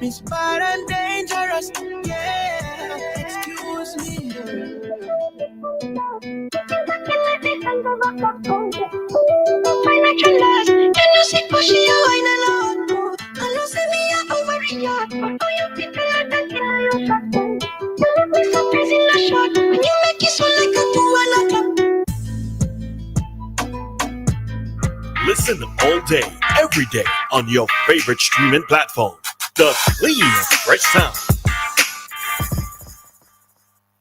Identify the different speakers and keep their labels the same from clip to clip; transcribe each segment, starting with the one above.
Speaker 1: Miss Bad and Dangerous. Yeah, excuse me.
Speaker 2: Listen all day, every day on your favorite streaming platform. The clean and fresh sound.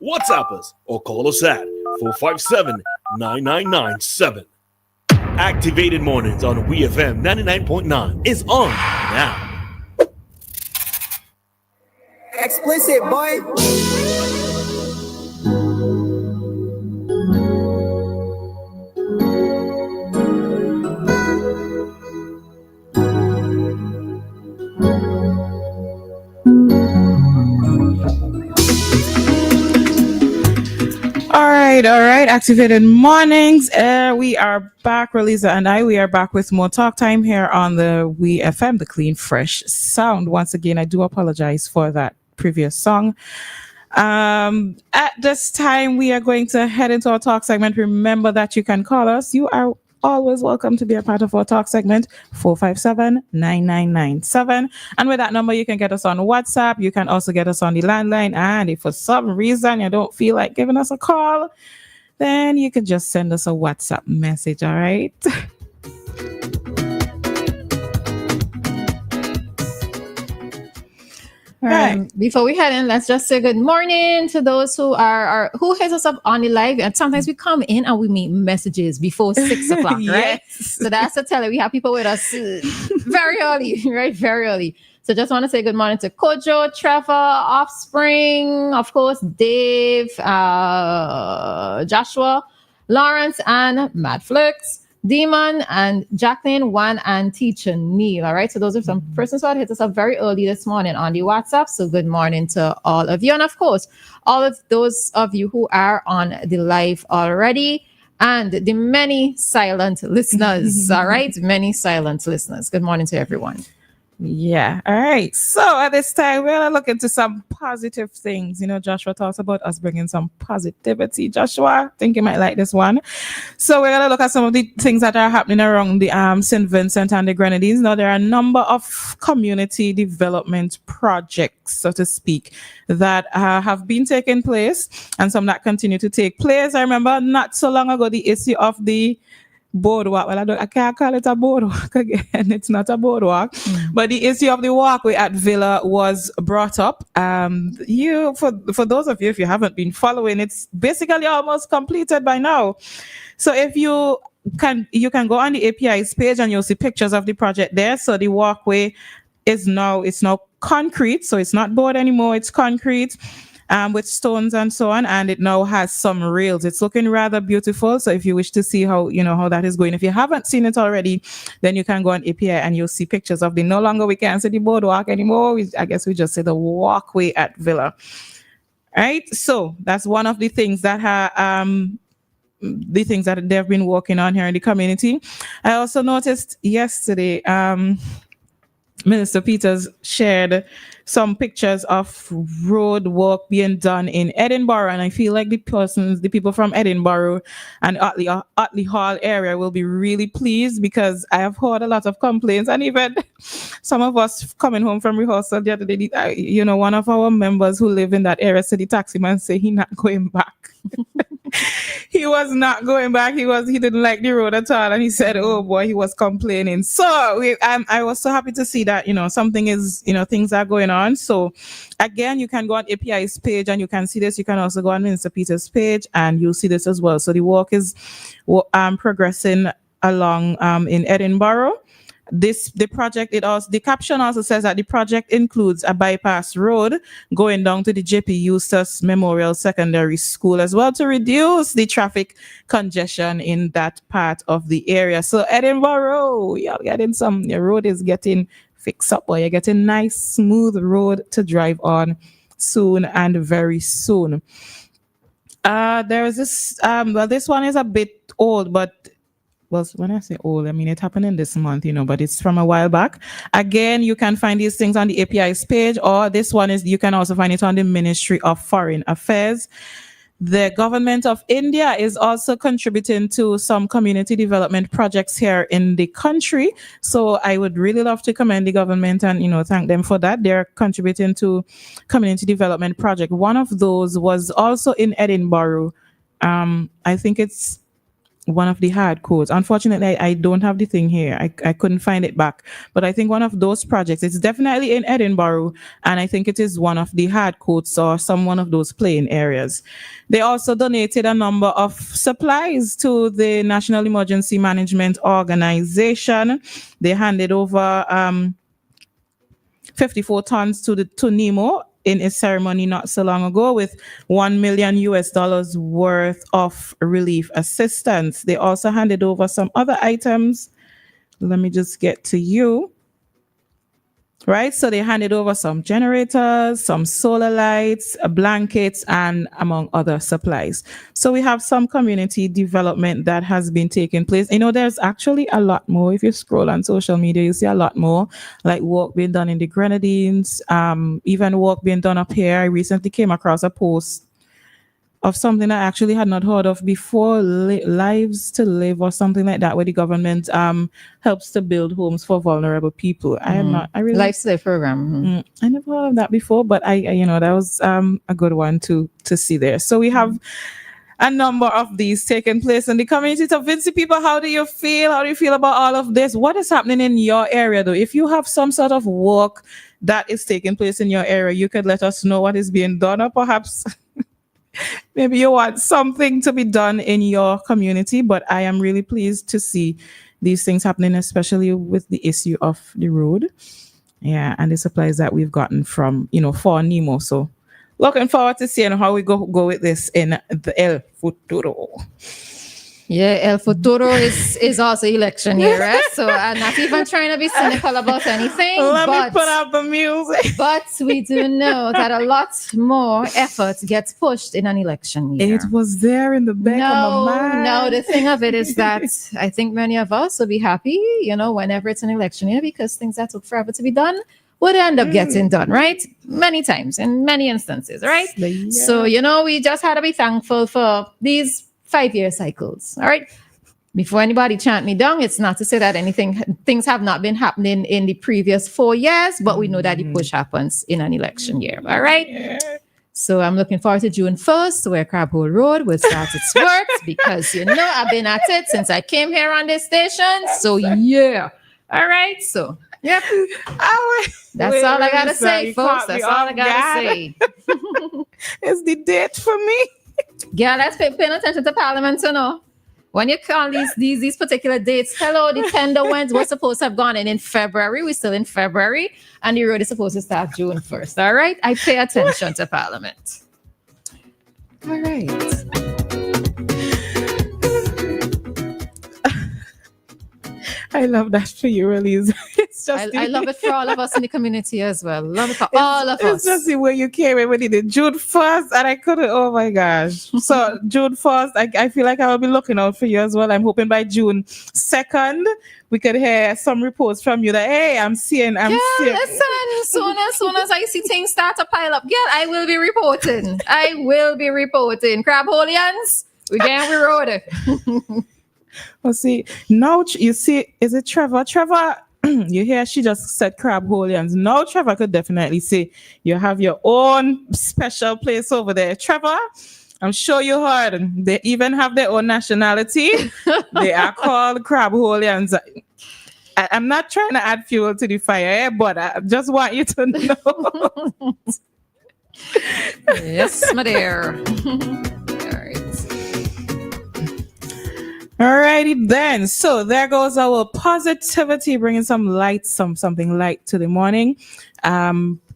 Speaker 2: WhatsApp us or call us at 457-9997. Activated Mornings on WEFM 99.9 is on now.
Speaker 1: Explicit, boy.
Speaker 3: All right. Activated Mornings. We are back. Roleza and we are back with more talk time here on the WEFM, the clean, fresh sound. Once again, I do apologize for that previous song. At this time, we are going to head into our talk segment. Remember that you can call us. You are always welcome to be a part of our talk segment, 457-9997. And with that number, you can get us on WhatsApp. You can also get us on the landline. And if for some reason you don't feel like giving us a call, then you can just send us a WhatsApp message, all right?
Speaker 4: Right. Before we head in, let's just say good morning to those who who hits us up on the live. And sometimes we come in and we meet messages before 6 o'clock, right?
Speaker 3: Yes.
Speaker 4: So that's to tell you, we have people with us very early, right? Very early. So just want to say good morning to Kojo, Trevor, Offspring, of course, Dave, Joshua, Lawrence, and Matt Flix, Demon, and Jacqueline, Juan, and Teacher Neil. All right. So those are some persons who had hit us up very early this morning on the WhatsApp. So good morning to all of you. And of course, all of those of you who are on the live already and the many silent listeners. All right. Many silent listeners. Good morning to everyone.
Speaker 3: Yeah. All right. So at this time, we're going to look into some positive things. You know, Joshua talks about us bringing some positivity. Joshua, I think you might like this one. So we're going to look at some of the things that are happening around the St. Vincent and the Grenadines. Now, there are a number of community development projects, so to speak, that have been taking place and some that continue to take place. I remember not so long ago, the issue of the boardwalk. Well, I can't call it a boardwalk again. It's not a boardwalk, but the issue of the walkway at Villa was brought up. For those of you, if you haven't been following, it's basically almost completed by now. So if you can go on the API's page and you'll see pictures of the project there. So the walkway it's now concrete, so it's not board anymore. It's concrete. With stones and so on, and it now has some rails. It's looking rather beautiful. So if you wish to see how that is going, if you haven't seen it already, then you can go on API and you'll see pictures of no longer we can't say the boardwalk anymore. I guess we just say the walkway at Villa. Right. So that's one of the things that they've been working on here in the community. I also noticed yesterday, Minister Peters shared some pictures of road work being done in Edinburgh, and I feel like the people from Edinburgh and Otley Hall area will be really pleased, because I have heard a lot of complaints, and even some of us coming home from rehearsal the other day, one of our members who live in that area said the taximan say he's not going back. He was not going back. He didn't like the road at all, and he said, "Oh boy," he was complaining. So I was so happy to see that something is things are going on. So again, you can go on API's page and you can see this. You can also go on Minister Peters' page and you'll see this as well. So the work is progressing along in Edinburgh. The project, the caption also says that the project includes a bypass road going down to the JP Eustace Memorial Secondary School as well, to reduce the traffic congestion in that part of the area. So Edinburgh, y'all getting your road is getting fixed up, or you're getting nice smooth road to drive on soon and very soon. There is this this one is a bit old, but well, when I say old, I mean it happened in this month, but it's from a while back. Again, you can find these things on the API's page, or this one is, you can also find it on the Ministry of Foreign Affairs. The government of India is also contributing to some community development projects here in the country. So I would really love to commend the government and, thank them for that. They're contributing to community development project. One of those was also in Edinburgh. I think it's one of the hard codes. Unfortunately, I don't have the thing here. I couldn't find it back. But I think one of those projects, it's definitely in Edinburgh, and I think it is one of the hard codes or one of those plain areas. They also donated a number of supplies to the National Emergency Management Organization. They handed over 54 tons to NEMO in a ceremony not so long ago with $1 million worth of relief assistance. They also handed over some other items. Let me just get to you. Right, so they handed over some generators, some solar lights, blankets, and among other supplies. So we have some community development that has been taking place. There's actually a lot more. If you scroll on social media, you see a lot more, like work being done in the Grenadines, even work being done up here. I recently came across a post of something I actually had not heard of before, Lives to Live or something like that, where the government helps to build homes for vulnerable people. I really
Speaker 4: Lives to Live program.
Speaker 3: I never heard of that before, but I that was a good one to see there. So we have a number of these taking place in the community. So Vinci people, how do you feel? How do you feel about all of this? What is happening in your area though? If you have some sort of work that is taking place in your area, you could let us know what is being done, or perhaps maybe you want something to be done in your community. But I am really pleased to see these things happening, especially with the issue of the road. Yeah, and the supplies that we've gotten from, for NEMO. So looking forward to seeing how we go with this in the El Futuro.
Speaker 4: Yeah, El Futuro is also election year, right? So I'm not even trying to be cynical about anything.
Speaker 3: Let me put out the music.
Speaker 4: But we do know that a lot more effort gets pushed in an election year.
Speaker 3: It was there in the back of my mind.
Speaker 4: No, the thing of it is that I think many of us will be happy, whenever it's an election year, because things that took forever to be done would end up getting done, right? Many times, in many instances, right?
Speaker 3: Yeah.
Speaker 4: So, we just had to be thankful for these 5-year cycles. All right. Before anybody chant me down, it's not to say that things have not been happening in the previous 4 years, but we know that the push happens in an election year. All right.
Speaker 3: Yeah.
Speaker 4: So I'm looking forward to June 1st, where Crab Hole Road will start its work, because I've been at it since I came here on this station. So yeah. All right. So yep. That's all I gotta say, folks. That's all I gotta say.
Speaker 3: It's the date for me.
Speaker 4: Yeah, let's pay attention to Parliament, When you call these particular dates, hello, the tender ones were supposed to have gone in February. We're still in February, and the road is supposed to start June 1st. All right? I pay attention to Parliament. All right.
Speaker 3: I love that for you, Roleza. It's just
Speaker 4: I love it for all of us in the community as well. Love it for all of us.
Speaker 3: It's just the way you came in when you did June 1st, and I couldn't, oh my gosh. So June 1st, I feel like I will be looking out for you as well. I'm hoping by June 2nd, we could hear some reports from you that, hey, I'm seeing.
Speaker 4: Listen, soon as I see things start to pile up, I will be reporting. Crabholians, we getting rerouted.
Speaker 3: Well, see, now you see, is it Trevor? Trevor, you hear she just said Crabholians. Now Trevor could definitely say you have your own special place over there. Trevor, I'm sure you heard. They even have their own nationality. They are called Crabholians. I'm not trying to add fuel to the fire, but I just want you to know.
Speaker 4: Yes, my dear.
Speaker 3: Alrighty then. So there goes our positivity, bringing some light, something light to the morning.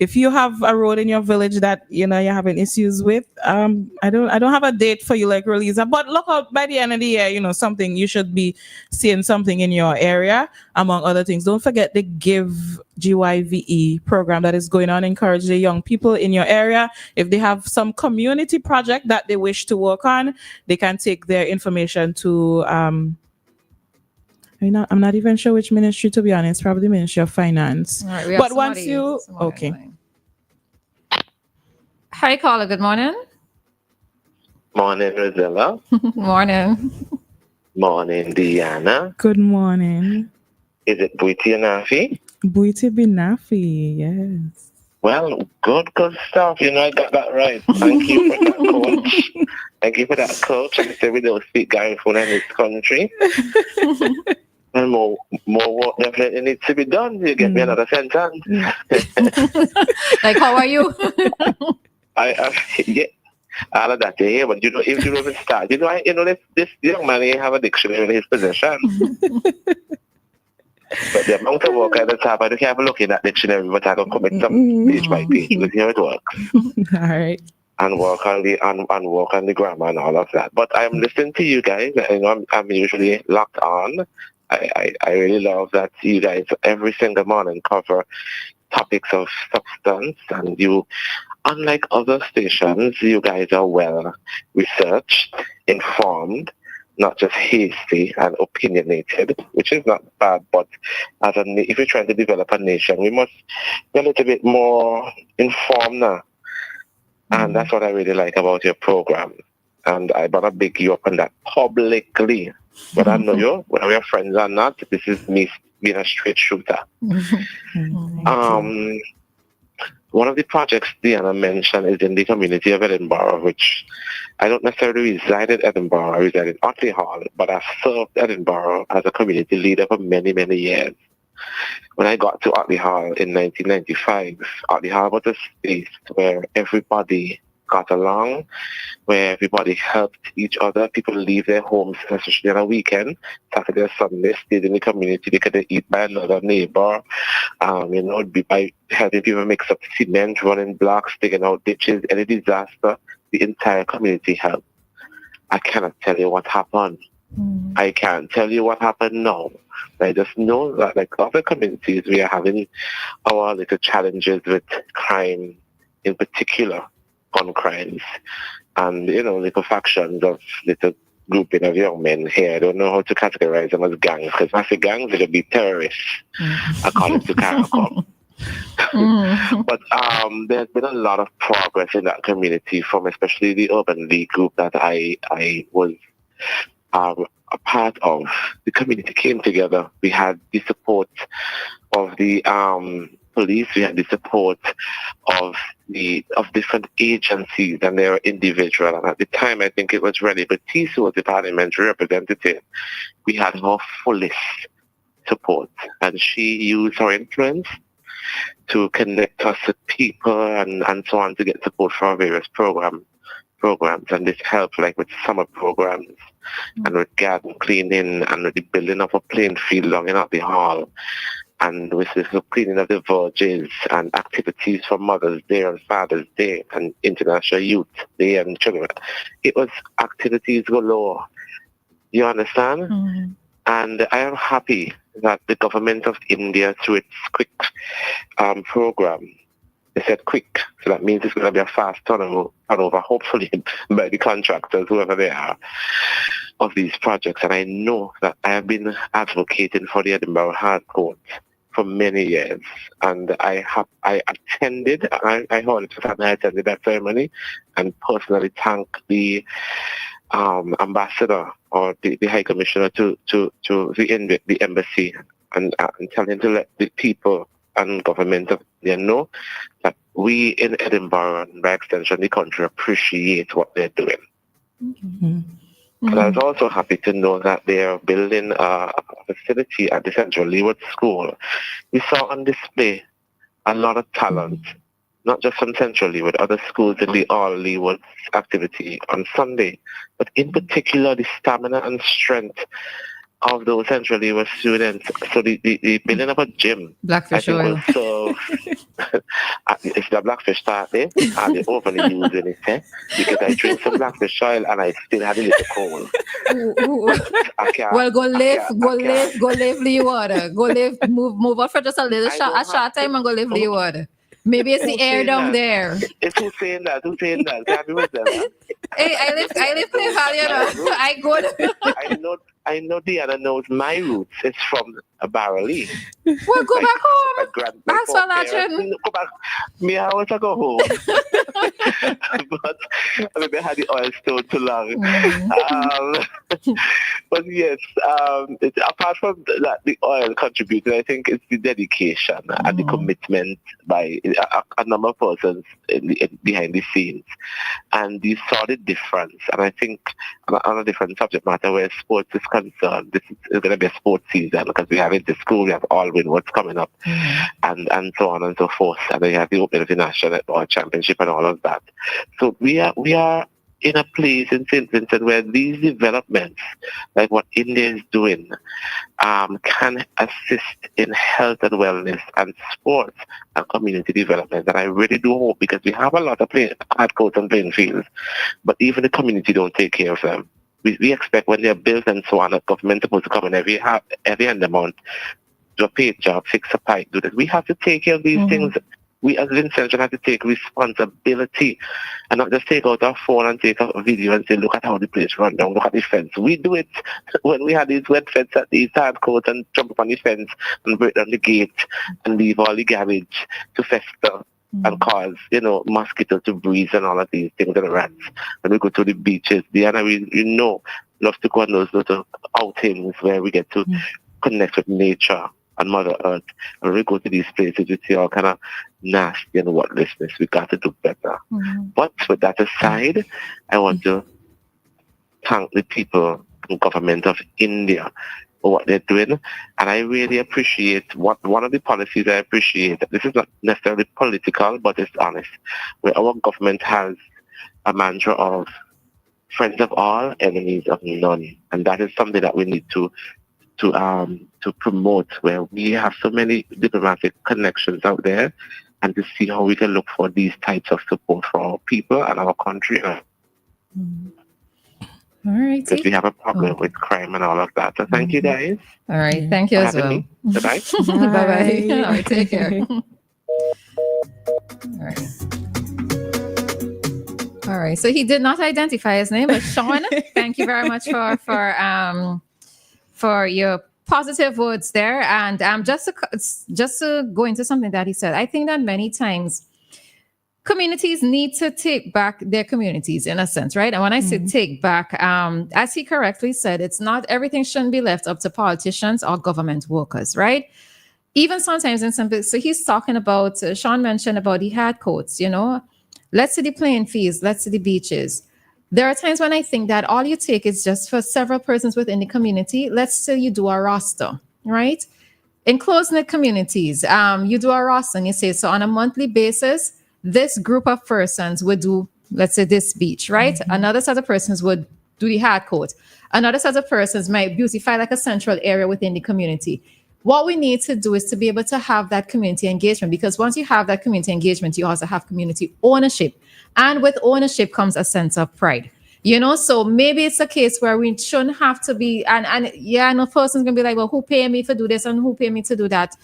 Speaker 3: If you have a road in your village that you're having issues with, I don't have a date for you like Roleza, but look out by the end of the year, something you should be seeing something in your area, among other things. Don't forget the GYVE program that is going on. Encourage the young people in your area. If they have some community project that they wish to work on, they can take their information to I'm not even sure which ministry, to be honest. Probably Ministry of Finance.
Speaker 4: All right, we have
Speaker 3: But once
Speaker 4: somebody
Speaker 3: you
Speaker 4: on
Speaker 3: okay,
Speaker 4: the line. Hi, caller. Good morning.
Speaker 5: Morning, Rosella.
Speaker 4: Morning.
Speaker 5: Morning, Dianna.
Speaker 3: good morning,
Speaker 5: Is it Booty and Afi?
Speaker 3: Buiti Binafi. Yes.
Speaker 5: Well, good stuff. I got that right. Thank you for that, coach. Thank you for that, coach. I said we don't speak Garifuna in this country. And more work definitely needs to be done. You get me another sentence.
Speaker 4: Like, how are you?
Speaker 5: Yeah, all of that, yeah. But if you don't even start, this young man, he have a dictionary in his possession. But the amount of work at the top, I don't have a look in that dictionary, but I can commit some page by page. Let's see how it works.
Speaker 3: All right.
Speaker 5: And work on the grammar and all of that. But I'm listening to you guys. I'm usually locked on. I really love that you guys every single morning cover topics of substance, and you, unlike other stations, you guys are well researched, informed, not just hasty and opinionated, which is not bad, but if you're trying to develop a nation, we must be a little bit more informed now. And that's what I really like about your program. And I want to big you up on that publicly. But I know you, whether we're friends or not, this is me being a straight shooter. One of the projects Dianna mentioned is in the community of Edinburgh, which I don't necessarily reside in Edinburgh. I reside in Otley Hall, but I've served Edinburgh as a community leader for many, many years. When I got to Otley Hall in 1995, Otley Hall was a space where everybody got along, where everybody helped each other. People leave their homes, especially on a weekend, Saturday or Sunday, stayed in the community. They could eat by another neighbor, by helping people mix up cement, running blocks, digging out ditches, any disaster, the entire community helped. I cannot tell you what happened. I can't tell you what happened now. I just know that, like other communities, we are having our little challenges with crime, in particular, gun crimes, and little factions of little grouping of young men here. I don't know how to categorize them as gangs, because if I say gangs, they could be terrorists, according to CARICOM. But there's been a lot of progress in that community, from especially the Urban League group that I was a part of. The community came together. We had the support of the police. We had the support of different agencies, and they were individual. And at the time, I think it was Rennie Batiste who was the parliamentary representative. We had her fullest support, and she used her influence to connect us with people and so on, to get support for our various programs. And this helped, like with summer programs and with garden cleaning and with the building of a playing field along in the hall, and with the cleaning of the verges and activities for Mother's Day and Father's Day and International Youth Day and children. It was activities galore. You understand? And I am happy that the government of India, through its quick program, they said quick, so that means it's going to be a fast turnover, hopefully, by the contractors, whoever they are, of these projects. And I know that I have been advocating for the Edinburgh High Court for many years, and I attended that ceremony, and personally thank the ambassador or the High Commissioner to the embassy, and tell him to let the people and government of India know that we in Edinburgh, and by extension the country, appreciate what they're doing. And I was also happy to know that they are building a facility at the Central Leeward School. We saw on display a lot of talent, not just from Central Leeward, other schools in the All Leeward activity on Sunday, but in particular the stamina and strength of those Central Leeward students. So the building of a gym,
Speaker 4: Blackfish oil.
Speaker 5: So it's the blackfish start there, and they overly using it, because I drink some blackfish oil and I still had a little cold.
Speaker 4: Well, go live Lee water. Go live, move out for just a short time and go live Lee water. Maybe it's the air down there.
Speaker 5: It's who's saying that? Can't be with them.
Speaker 4: Hey, I live Play Valley, I go.
Speaker 5: I know I know Dianna knows my roots. It's from Barley.
Speaker 4: Well, go back
Speaker 5: My
Speaker 4: home.
Speaker 5: my
Speaker 4: Ask for
Speaker 5: foreparents
Speaker 4: Latin.
Speaker 5: didn't go back. Me, I want to go home. But maybe I had the oil still too long. But yes, apart from that, the oil contributed, I think it's the dedication and the commitment by a number of persons behind the scenes. And you saw the difference. And I think on a different subject matter where sports is concerned, this is going to be a sports season because we have into school, we have all what's coming up, and so on and so forth. And then you have the opening of the National Netball Championship and all of that. So we are in a place in St. Vincent where these developments, like what India is doing, can assist in health and wellness and sports and community development. And I really do hope, because we have a lot of hard courts and playing fields, but even the community don't take care of them. We expect when they're built and so on, the government is supposed to come in every end of the month, do a paid job, fix a pipe, do this. We have to take care of these things. We as Vincent have to take responsibility and not just take out our phone and take a video and say, look at how the place run down, look at the fence. We do it when we had these wet fence at these hard courts and jump up on the fence and break down the gate and leave all the garbage to fester and cause, mosquitoes to breathe and all of these things and rats. When we go to the beaches, Dianna, we love to go on those little outings where we get to connect with nature and Mother Earth. And when we go to these places, we see all kind of nasty and worthlessness. We got to do better. But with that aside, I want to thank the people and government of India for what they're doing. And I really appreciate one of the policies I appreciate. This is not necessarily political, but it's honest. Where our government has a mantra of friends of all, enemies of none. And that is something that we need to promote, where we have so many diplomatic connections out there, and to see how we can look for these types of support for our people and our country.
Speaker 4: All right.
Speaker 5: Because we have a problem with crime and all of that. So thank you, guys.
Speaker 4: All right. Thank you
Speaker 5: for
Speaker 4: as
Speaker 5: having
Speaker 4: well.
Speaker 5: me. Bye-bye.
Speaker 4: Bye-bye. All right. Take care. All right. All right. So he did not identify his name, but Sean, thank you very much for your positive words there. And just to go into something that he said, I think that many times communities need to take back their communities in a sense, right? And when I say take back, as he correctly said, it's not everything shouldn't be left up to politicians or government workers, right? Even sometimes in some, so he's talking about, Sean mentioned about the hard coats, let's see the playing fields, let's see the beaches. There are times when I think that all you take is just for several persons within the community. Let's say you do a roster, right? In close-knit communities, you do a roster and you say, so on a monthly basis, this group of persons would do, let's say, this beach, right? Another set of persons would do the hard coat. Another set of persons might beautify like a central area within the community. What we need to do is to be able to have that community engagement, because once you have that community engagement, you also have community ownership. And with ownership comes a sense of pride. So maybe it's a case where we shouldn't have to be, and no person's gonna be like, well, who pay me to do this and who pay me to do that?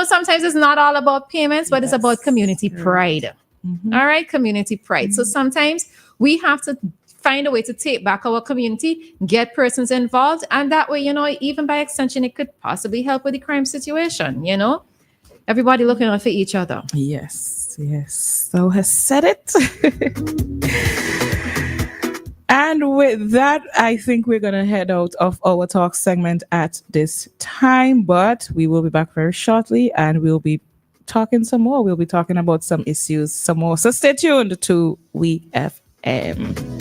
Speaker 4: Sometimes it's not all about payments, but it's about community pride. All right, community pride. So sometimes we have to find a way to take back our community, get persons involved, and that way, even by extension, it could possibly help with the crime situation. Everybody looking out for each other.
Speaker 3: Yes. So has said it. And with that, I think we're going to head out of our talk segment at this time, but we will be back very shortly and we'll be talking some more. We'll be talking about some issues some more. So stay tuned to WEFM.